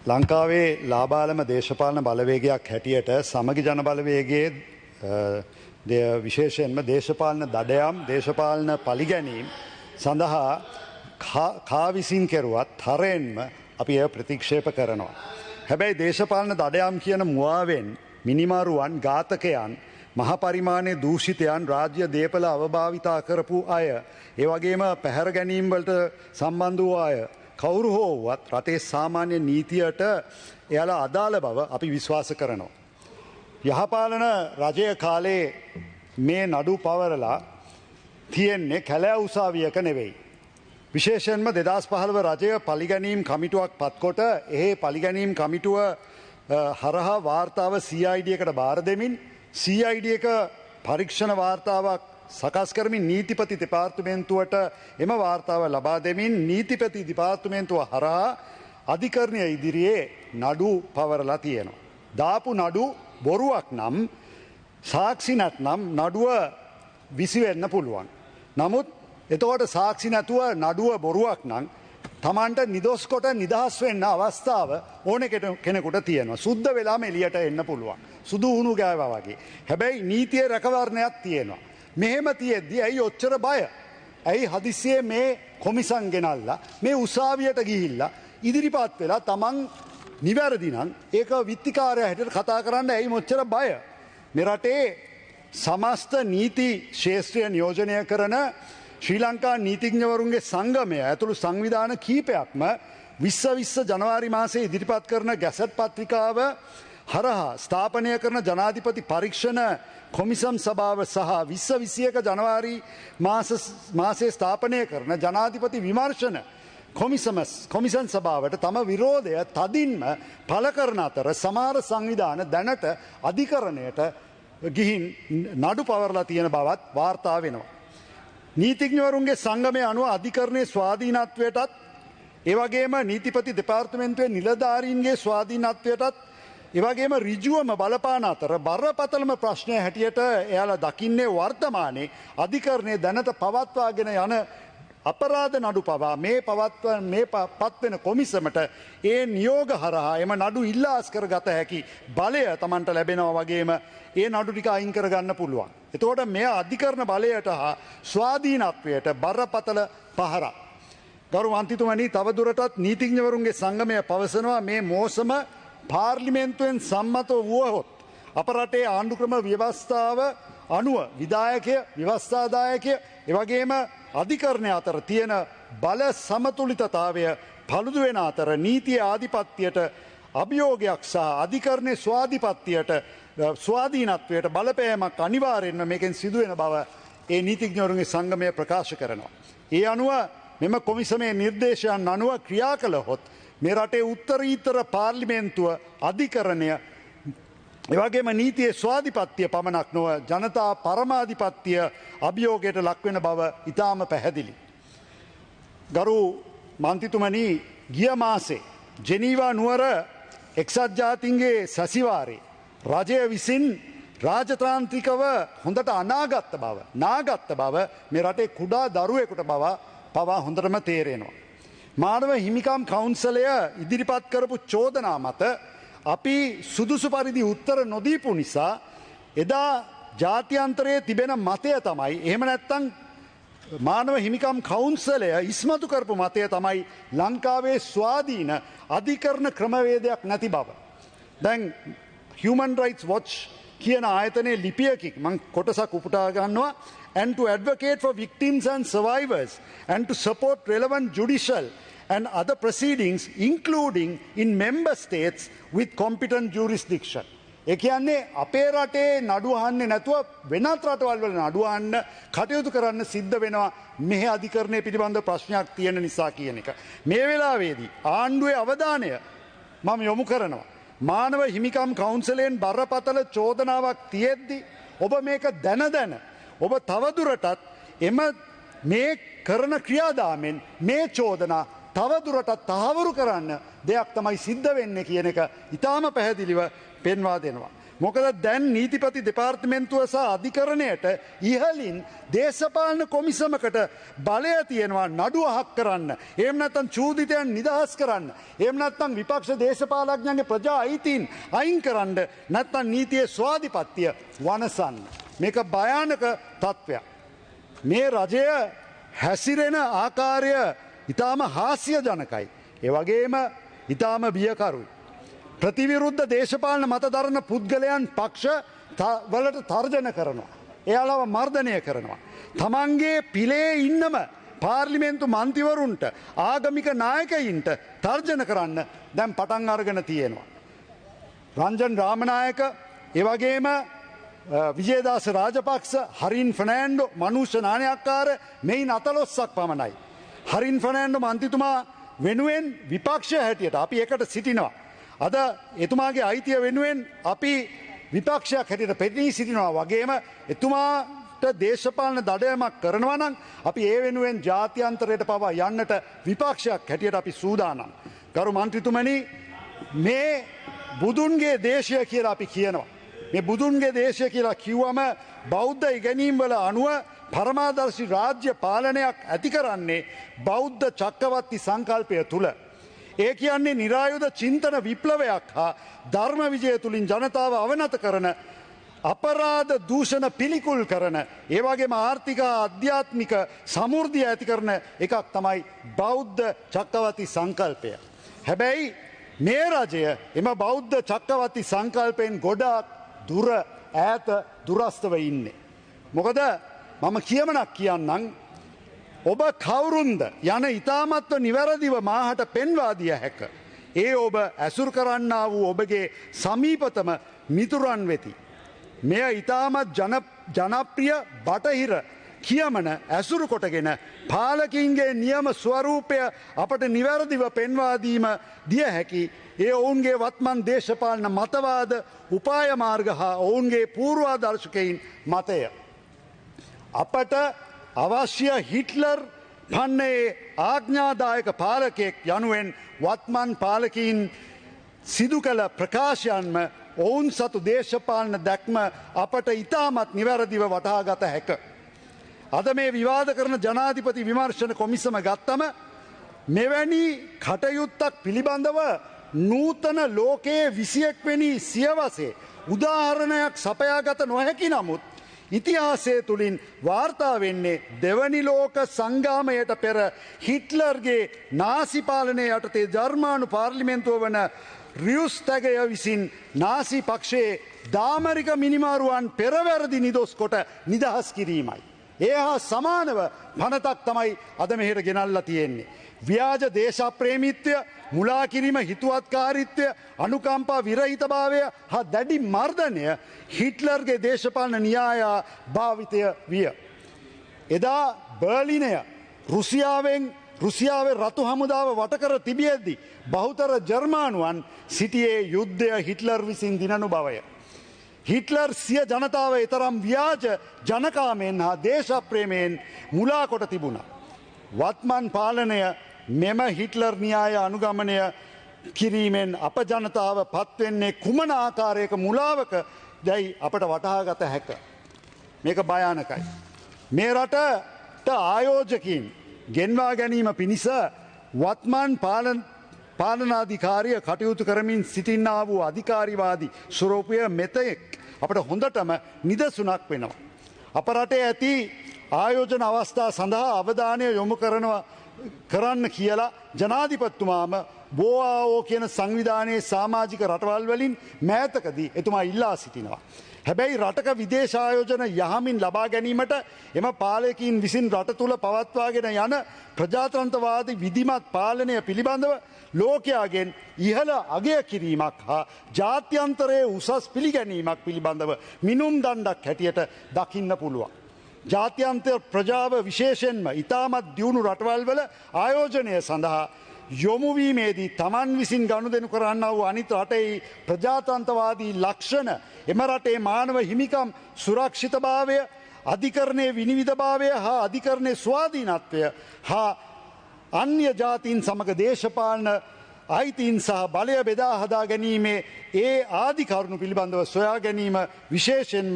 ලංකාවේ ලාබාලම දේශපාලන බලවේගයක් හැටියට සමගි ජන බලවේගයේ විශේෂයෙන්ම දේශපාලන දඩයම් දේශපාලන පලිගැනීම් සඳහා කා විසින් කෙරුවත් තරයෙන්ම අපි එය ප්‍රතික්ෂේප කරනවා. හැබැයි දේශපාලන දඩයම් කියන මුවාවෙන් මිනිමරුවන් ඝාතකයන් මහපරිමාණයේ දූෂිතයන් රාජ්‍ය දේපල අවභාවිතා කරපු අය ඒ වගේම පැහැර ගැනීම් වලට සම්බන්ධ වූ අය කවුරු හෝ වුවත් රටේ සාමාන්‍ය නීතියට එයාලා අදාළ බව අපි විශ්වාස කරනවා. යහපාලන රජය කාලේ මේ නඩු පවරලා තියෙන්නේ කැලෑ උසාවියක නෙවෙයි. විශේෂයෙන්ම 2015 රජය පලිගැනීම් කමිටුවක් පත්කොට එහි පලිගැනීම් කමිටුව හරහා වාර්තාව CID එකට බාර දෙමින් CID එක පරීක්ෂණ වාර්තාවක් සකස් කරමින් නීතිපති දෙපාර්තමේන්තුවට එම වාර්තාව ලබා දෙමින් නීතිපති දෙපාර්තමේන්තුව හරහා අධිකරණය ඉදිරියේ නඩු පවරලා තියෙනවා. දාපු නඩු බොරුවක් නම් සාක්ෂි නැත්නම් නඩුව විසිවෙන්න පුළුවන්. නමුත් එතකොට සාක්ෂි නැතුව නඩුව බොරුවක් නම් තමන්ට නිදොස් කොට නිදහස් වෙන්න අවස්ථාව ඕන කෙනෙකුට තියෙනවා. සුද්ධ වෙලාම එළියට එන්න පුළුවන්. සුදු උණු ගෑවා වගේ. හැබැයි නීතියේ රැකවරණයක් තියෙනවා. මෙහෙම තියෙද්දි ඇයි ඔච්චර බය? ඇයි හදිස්සියේ මේ කොමිසම් ගෙනල්ලා මේ උසාවියට ගිහිල්ලා ඉදිරිපත් වෙලා තමන් නිවැරදි නම් ඒක විත්තිකාරයා හැටියට කතා කරන්න ඇයි මොච්චර බය? මේ රටේ සමස්ත නීති ශාස්ත්‍රය නියෝජනය කරන ශ්‍රී ලංකා නීතිඥවරුන්ගේ සංගමය ඇතුළු සංවිධාන කීපයක්ම 2020 ජනවාරි මාසයේ ඉදිරිපත් කරන ගැසට් පත්‍රිකාව හරහා ස්ථාපනය කරන ජනාධිපති පරීක්ෂණ කොමිසම් සභාව සහ 2021 ජනවාරි මාසයේ ස්ථාපනය කරන ජනාධිපති විමර්ශන කොමිසම් සභාවට තම විරෝධය තදින්ම පළ කරන අතර සමහර සංවිධාන දැනට අධිකරණයට ගිහින් නඩු පවරලා තියෙන බවත් වාර්තා වෙනවා. නීතිඥවරුන්ගේ සංගමය අනුව අධිකරණයේ ස්වාධීනත්වයටත් එවැගේම නීතිපති දෙපාර්තමේන්තුවේ නිලධාරීන්ගේ ස්වාධීනත්වයටත් එවැගේම ඍජුවම බලපාන අතර බරපතලම ප්‍රශ්නය හැටියට එයාලා දකින්නේ වර්තමානයේ අධිකරණයේ දැනට පවත්වාගෙන යන අපරාධ නඩු පවා මේ පත්වෙන කොමිසමට ඒ නියෝග හරහා එම නඩු ඉල්ලාස් කරගත හැකි බලය තමන්ට ලැබෙනවා වගේම ඒ නඩු ටික අයින් කරගන්න පුළුවන්. එතකොට මෙය අධිකරණ බලයට හා ස්වාධීනත්වයට බරපතල පහරක්. ගරු මන්ත්‍රීතුමනි, තවදුරටත් නීතිඥවරුන්ගේ සංගමය පවසනවා මේ මෝසම පාර්ලිමේන්තුවෙන් සම්මත වුවහොත් අප රටේ ආණ්ඩුක්‍රම ව්‍යවස්ථාව අනුව විධායකය ව්‍යවස්ථාදායකය එවැගේම අධිකරණය අතර තියෙන බල සමතුලිතතාවය පළුදු වෙන අතර නීතිය ආධිපත්‍යයට අභියෝගයක් සහ අධිකරණයේ ස්වාධීනත්වයට බලපෑමක් අනිවාර්යෙන්ම මේකෙන් සිදුවෙන බව ඒ නීතිඥවරුන්ගේ සංගමය ප්‍රකාශ කරනවා. ඒ අනුව මෙම කොමිසමේ නිර්දේශයන් අනුව ක්‍රියා කළහොත් මේ රටේ උත්තරීතර පාර්ලිමේන්තුව අධිකරණය එවැගේම නීතියේ ස්වාධිපත්‍ය පමණක් නොව ජනතා පරමාධිපත්‍ය අභියෝගයට ලක්වෙන බව ඉතාම පැහැදිලි. ගරු මන්ත්‍රීතුමනි, ගිය මාසේ ජෙනීවා නුවර එක්සත් ජාතීන්ගේ සැසිවාරයේ රජය විසින් රාජතාන්ත්‍රිකව හොඳට නාගත්ත බව මේ රටේ කුඩා දරුවෙකුට පවා හොඳටම තේරෙනවා. මානව හිමිකම් කවුන්සලය ඉදිරිපත් කරපු චෝදනා මත අපි සුදුසු පරිදි උත්තර නොදීපු නිසා එදා ජාත්‍යන්තරයේ තිබෙන මතය තමයි, එහෙම නැත්තම් මානව හිමිකම් කවුන්සලය ඉස්මතු කරපු මතය තමයි ලංකාවේ ස්වාධීන අධිකරණ ක්‍රමවේදයක් නැති බව. දැන් Human Rights Watch කියන ආයතනයේ ලිපියකින් මම කොටසක් උපුටා ගන්නවා. And to advocate for victims and survivors and to support relevant judicial and other proceedings including in member states with competent jurisdiction. ඒ කියන්නේ අපේ රටේ නඩු අහන්නේ නැතුව වෙනත් රටවල් වල නඩු අහන්න කටයුතු කරන්න සිද්ධ වෙනවා මෙහි අධිකරණය පිළිබඳ ප්‍රශ්නයක් තියෙන නිසා කියන එක. මේ වෙලාවේදී ආණ්ඩුවේ අවධානය මම යොමු කරනවා. මානව හිමිකම් කවුන්සලයෙන් බරපතල චෝදනාවක් තියෙද්දි ඔබ මේක දැන ඔබ තවදුරටත් මේ කරන ක්‍රියාදාමෙන් මේ චෝදනා තවදුරටත් තහවුරු කරන්න දෙයක් තමයි සිද්ධ වෙන්නේ කියන එක ඉතාම පැහැදිලිව පෙන්වා දෙනවා. මොකද දැන් නීතිපති දෙපාර්තමේන්තුව සහ අධිකරණයට ඉහලින් දේශපාලන කොමිසමකට බලය තියෙනවා නඩු අහක් කරන්න. එහෙම නැත්නම් චූදිතයන් නිදහස් කරන්න. එහෙම නැත්නම් විපක්ෂ දේශපාලඥයන්ගේ ප්‍රජා අයිතීන් අයින් කරන්න. නැත්නම් නීතියේ ස්වාධිපත්‍ය වනසන්න. මේක භයානක තත්ත්වයක්. මේ රජය හැසිරෙන ආකාරය ඊටාම හාස්‍යජනකයි. ඒ වගේම ඊටාම බියකරුයි. ප්‍රතිවිරුද්ධ දේශපාලන මත දරන පුද්ගලයන් පක්ෂ වලට තර්ජන කරනවා. එයාලව මර්ධනය කරනවා. තමන්ගේ පිලේ ඉන්නම පාර්ලිමේන්තු මන්ත්‍රීවරුන්ට ආගමික නායකයින්ට තර්ජන කරන්න දැන් පටන් අරගෙන තියෙනවා. රංජන් රාමනායක ඒ වගේම විජේදාස රාජපක්ෂ හරින් ෆර්නෑන්ඩෝ මනුෂ්‍ය නායකකාර මෙයින් 14ක් පමණයි. හරින් ෆර්නෑන්ඩෝ මන්ත්‍රීතුමා වෙනුවෙන් විපක්ෂය හැටියට අපි එකට සිටිනවා. අද එතුමාගේ අයිතිය වෙනුවෙන් අපි විපක්ෂයක් හැටියට පෙනී සිටිනවා වගේම එතුමාට දේශපාලන දඩයමක් කරනවා නම් අපි ඒ වෙනුවෙන් ජාත්‍යන්තරයට පවා යන්නට විපක්ෂයක් හැටියට අපි සූදානම්. ගරු මන්ත්‍රීතුමනි මේ බුදුන්ගේ දේශය කියලා අපි කියනවා. මේ බුදුන්ගේ දේශය කියලා කිව්වම බෞද්ධ ඉගැනීම් වල අනුව පරමාදර්ශී රාජ්‍ය පාලනයක් ඇති කරන්නේ බෞද්ධ චක්‍රවර්ති සංකල්පය තුල. ඒ කියන්නේ නිරායුධ චින්තන විප්ලවයක් හා ධර්ම විජය තුලින් ජනතාව අවනත කරන අපරාධ දූෂණ පිළිකුල් කරන ඒ වගේම ආර්ථික ආධ්‍යාත්මික සමෘද්ධිය ඇති කරන එකක් තමයි බෞද්ධ චක්‍රවර්ති සංකල්පය. හැබැයි මේ රජය එම බෞද්ධ චක්‍රවර්ති සංකල්පයෙන් ගොඩාක් දුර ඈත දුරස්තව ඉන්නේ. මොකද මම කියමනක් කියන්නම් ඔබ කවුරුන්ද යන ඉතාමත්ව නිවැරදිව මාහට පෙන්වා දිය හැක. ඒ ඔබ ඇසුරු කරන්නා වූ ඔබගේ සමීපතම මිතුරන් වෙති. මෙය ඉතාමත් ජනප්‍රිය බටහිර කියමන ඇසුරු කොටගෙන පාලකින්ගේ නියම ස්වරූපය අපට නිවැරදිව පෙන්වාදීම දිය හැකි. ඒ ඔවුන්ගේ වත්මන් දේශපාලන මතවාද උපාය මාර්ග හා ඔවුන්ගේ පූර්වාදර්ශකයින් මතය. අපට අවශ්‍ය හිට්ලර් පන්නේ ආඥාදායක පාලකෙක් යනුවෙන් වත්මන් පාලකින් සිදු කළ ප්‍රකාශයන්ම ඔවුන් සතු දේශපාලන දැක්ම අපට ඉතාමත් නිවැරදිව වටහාගත හැක. අද මේ විවාද කරන ජනාධිපති විමර්ශන කොමිසම ගත්තම මෙවැනි කටයුත්තක් පිළිබඳව නූතන ලෝකයේ 21 වෙනි සියවසේ උදාහරණයක් සපයාගත නොහැකි නමුත් ඉතිහාසය තුළින් වාර්තා වෙන්නේ දෙවනි ලෝක සංගාමයට පෙර හිට්ලර්ගේ නාසි පාලනය යටතේ ජර්මානු පාර්ලිමේන්තුව වන රියුස්තැගය විසින් නාසි පක්ෂයේ දාමරික මිනිමාරුවන් පෙරවැරදි නිදොස් කොට නිදහස් කිරීමයි. ඒ හා සමානව පනතක් තමයි අද මෙහෙට ගෙනල්ලා තියෙන්නේ. ව්‍යාජ දේශප්‍රේමීත්වය මුලාකිරීම හිතුවත්කාරීත්වය අනුකම්පා විරහිතභාවය හා දැඩි මර්ධනය හිට්ලර්ගේ දේශපාලන න්‍යාය භාවිතය විය. එදා බර්ලිනය රුසියාවේ රතු හමුදාව වටකර තිබියද්දි බහුතර ජර්මානුවන් සිටියේ යුද්ධය හිට්ලර් විසින් දිනනු බවය. හිට්ලර් සිය ජනතාව එතරම් ව්‍යාජ ජනකාමයෙන් හා දේශප්‍රේමයෙන් මුලා කොට තිබුණා. වත්මන් පාලනය මෙම හිට්ලර් න්‍යාය අනුගමනය කිරීමෙන් අප ජනතාව පත්වෙන්නේ කුමන ආකාරයක මුලාවක දැයි අපට වටහාගත හැක. මේක භයානකයි. මේ රටට ආයෝජකින් ගෙන්වා ගැනීම පිණිස වත්මන් පාලනාධිකාරිය කටයුතු කරමින් සිටින්නා වූ අධිකාරිවාදී ස්වරූපය මෙතෙක් අපට හොඳටම නිදසුනක් වෙනවා. අප රටේ ඇති ආයෝජන අවස්ථා සඳහා අවධානය යොමු කරන්න කියලා ජනාධිපතිතුමාම බෝආෝ කියන සංවිධානයේ සමාජික රටවල් වලින් මෑතකදී එතුමා ඉල්ලා සිටිනවා. හැබැයි රටක විදේශ ආයෝජන යහමින් ලබා ගැනීමට එම පාලකයින් විසින් රට තුළ පවත්වාගෙන යන ප්‍රජාතන්ත්‍රවාදී විධිමත් පාලනය පිළිබඳව ලෝකයාගෙන් ඉහළ අගය කිරීමක් හා ජාත්‍යන්තරයේ උසස් පිළිගැනීමක් පිළිබඳව මිනුම් දණ්ඩක් හැටියට දකින්න පුළුවන්. ජාත්‍යන්තර ප්‍රජාව විශේෂෙන්ම ඉතාමත් දියුණු රටවල් වල ආයෝජනය සඳහා යොමුවීමේදී තමන් විසින් ගනුදෙනු කරන්න වූ අනිත් රටෙහි ප්‍රජාතන්ත්‍රවාදී ලක්ෂණ එම රටේ මානව හිමිකම් සුරක්ෂිතභාවය අධිකරණයේ විනිවිදභාවය හා අධිකරණයේ ස්වාධීනත්වය හා අන්‍ය ජාතීන් සමග දේශපාලන අයිතීන් සහ බලය බෙදා හදා ගැනීමේ ඒ ආධිකරුණු පිළිබඳව සොයා ගැනීම විශේෂෙන්ම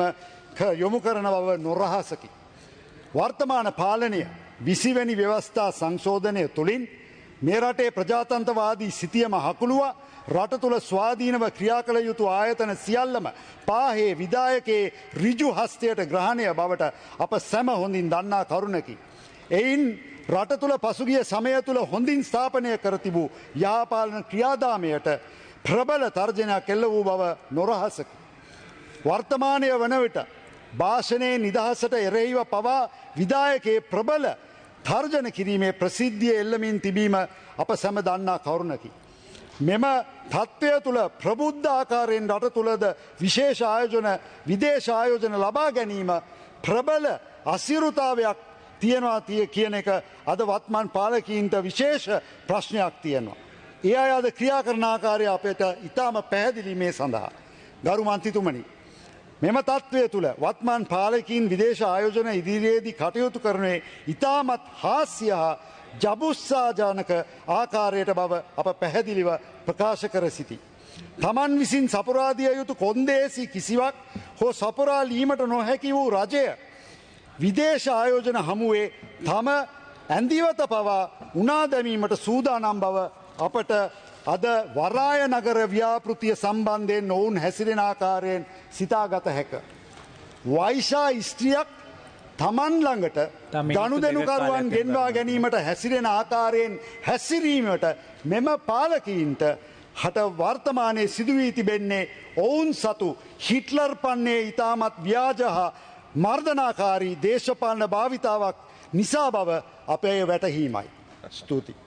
යොමු කරන බව නොරහසකි. වර්තමාන පාලනය 20 වැනි ව්‍යවස්ථා සංශෝධනය තුළින් මේ රටේ ප්‍රජාතන්ත්‍රවාදී සිතියම හකුළුවා රට තුළ ස්වාධීනව ක්‍රියා කළ යුතු ආයතන සියල්ලම පාහේ විදායකයේ ඍජු හස්තයට ග්‍රහණය බවට අප සැම හොඳින් දන්නා කරුණකි. එයින් රට තුළ පසුගිය සමය තුළ හොඳින් ස්ථාපනය කර තිබූ යහපාලන ක්‍රියාදාමයට ප්‍රබල තර්ජනයක් එල්ල වූ බව නොරහසකි. වර්තමානය වන විට භාෂණයේ නිදහසට එරෙහිව පවා විදායකයේ ප්‍රබල තර්ජන කිරීමේ ප්‍රසිද්ධිය එල්ලමින් තිබීම අප සැම දන්නා කරුණකි. මෙම තත්ත්වය තුළ ප්‍රබුද්ධ ආකාරයෙන් රට තුළද විශේෂ ආයෝජන විදේශ ආයෝජන ලබා ගැනීම ප්‍රබල අසිරුතාවයක් තියෙනවා කියන එක අද වත්මන් පාලකීන්ට විශේෂ ප්‍රශ්නයක් තියෙනවා. ඒ අය අද ක්‍රියා කරන ආකාරය අපට ඉතාම පැහැදිලි මේ සඳහා. ගරු මන්ත්‍රීතුමනි, මෙම තත්ත්වය තුළ වත්මන් පාලකීන් විදේශ ආයෝජන ඉදිරියේදී කටයුතු කරනුයේ ඉතාමත් හාස්‍ය හා ජබුස්සාජානක ආකාරයට බව අප පැහැදිලිව ප්‍රකාශ කර සිටි. තමන් විසින් සපුරාදිය යුතු කොන්දේසි කිසිවක් හෝ සපුරාලීමට නොහැකි වූ රජය විදේශ ආයෝජන හමුවේ තම ඇන්දිවත පවා උනා දැමීමට සූදානම් බව අපට අද වරාය නගර ව්‍යාපෘතිය සම්බන්ධයෙන් ඔවුන් හැසිරෙන ආකාරයෙන් සිතාගත හැක. වයිෂා ස්ත්‍රියක් තමන් ළඟට ගනුදෙනුකරුවන් ගෙන්වා ගැනීමට හැසිරෙන ආකාරයෙන් හැසිරීමට මෙම පාලකීන්ට හට වර්තමානයේ සිදුවී තිබෙන්නේ ඔවුන් සතු හිට්ලර් පන්නේ ඉතාමත් ව්‍යාජ හා මර්ධනාකාරී දේශපාලන භාවිතාවක් නිසා බව අපේ වැටහීමයි. ස්තුතියි.